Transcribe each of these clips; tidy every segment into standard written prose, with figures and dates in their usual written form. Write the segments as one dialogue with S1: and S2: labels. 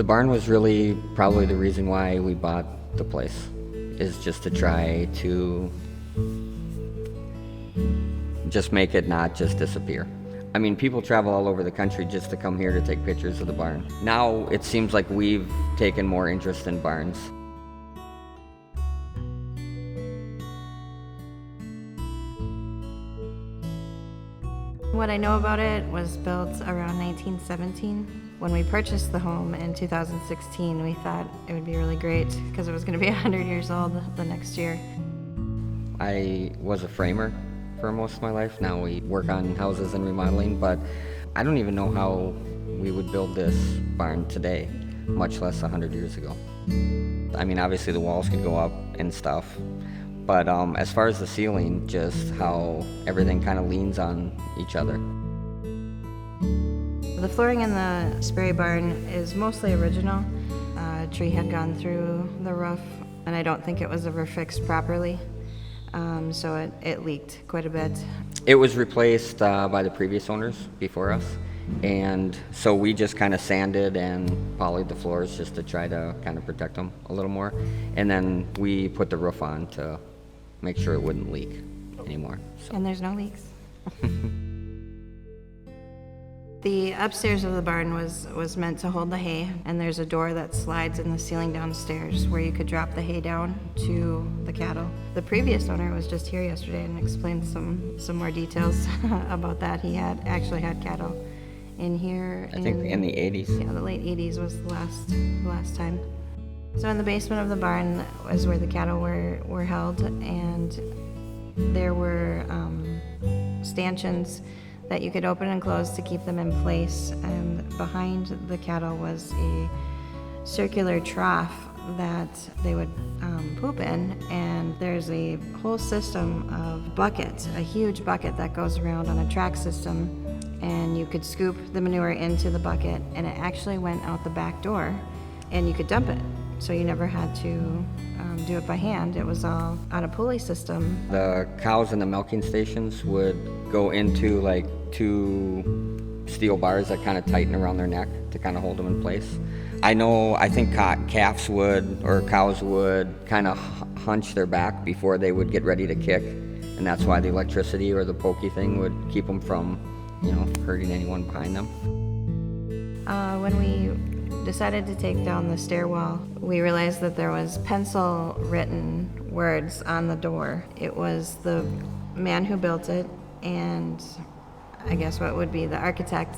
S1: barn was really probably the reason why we bought the place, is just to try to just make it not just disappear. I mean, people travel all over the country just to come here to take pictures of the barn. Now it seems like we've taken more interest in barns.
S2: What I know about it was built around 1917. When we purchased the home in 2016, we thought it would be really great because it was going to be 100 years old the next year.
S1: I was a framer for most of my life. Now we work on houses and remodeling, but I don't even know how we would build this barn today, much less 100 years ago. I mean, obviously the walls could go up and stuff, but as far as the ceiling, just how everything kind of leans on each other.
S2: The flooring in the Sparre barn is mostly original. A tree had gone through the roof, and I don't think it was ever fixed properly, so it leaked quite a bit.
S1: It was replaced by the previous owners before us, and so we just kind of sanded and polished the floors just to try to kind of protect them a little more, and then we put the roof on to make sure it wouldn't leak anymore. So.
S2: And there's no leaks. The upstairs of the barn was meant to hold the hay, and there's a door that slides in the ceiling downstairs where you could drop the hay down to the cattle. The previous owner was just here yesterday and explained some more details about that. He had actually had cattle in here.
S1: I think in the 80s.
S2: Yeah, the late 80s was the last time. So in the basement of the barn was where the cattle were held, and there were stanchions that you could open and close to keep them in place, and behind the cattle was a circular trough that they would poop in, and there's a whole system of buckets, a huge bucket that goes around on a track system, and you could scoop the manure into the bucket, and it actually went out the back door, and you could dump it. So you never had to do it by hand. It was all on a pulley system.
S1: The cows in the milking stations would go into like 2 steel bars that kind of tighten around their neck to kind of hold them in place. I think calves would, or cows would kind of hunch their back before they would get ready to kick, and that's why the electricity or the pokey thing would keep them from, hurting anyone behind them.
S2: When we decided to take down the stairwell, we realized that there was pencil written words on the door. It was the man who built it, and I guess what would be the architect.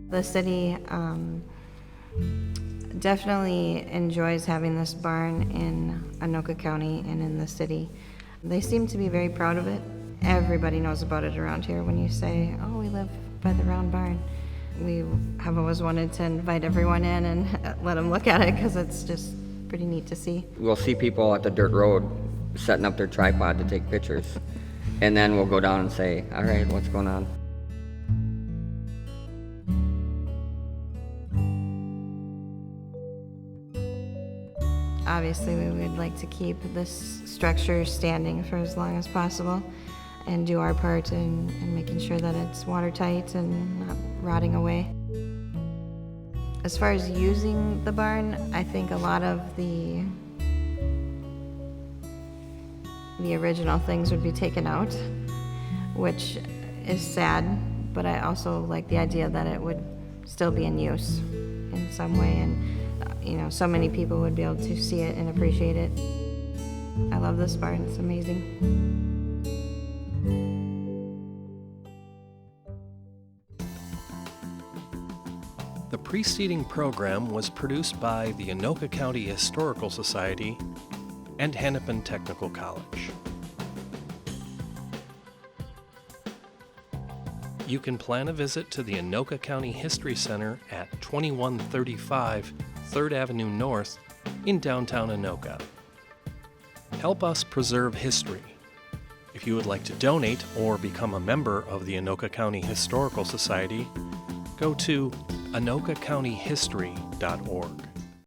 S2: The city definitely enjoys having this barn in Anoka County and in the city. They seem to be very proud of it. Everybody knows about it around here. When you say, oh, we live by the round barn, we have always wanted to invite everyone in and let them look at it because it's just pretty neat to see.
S1: We'll see people at the dirt road setting up their tripod to take pictures, and then we'll go down and say, all right, what's going on?
S2: Obviously, we would like to keep this structure standing for as long as possible and do our part in making sure that it's watertight and not rotting away. As far as using the barn, I think a lot of the original things would be taken out, which is sad, but I also like the idea that it would still be in use in some way, and so many people would be able to see it and appreciate it. I love this barn, it's amazing.
S3: The preceding program was produced by the Anoka County Historical Society and Hennepin Technical College. You can plan a visit to the Anoka County History Center at 2135 3rd Avenue North in downtown Anoka. Help us preserve history. If you would like to donate or become a member of the Anoka County Historical Society, go to anokacountyhistory.org.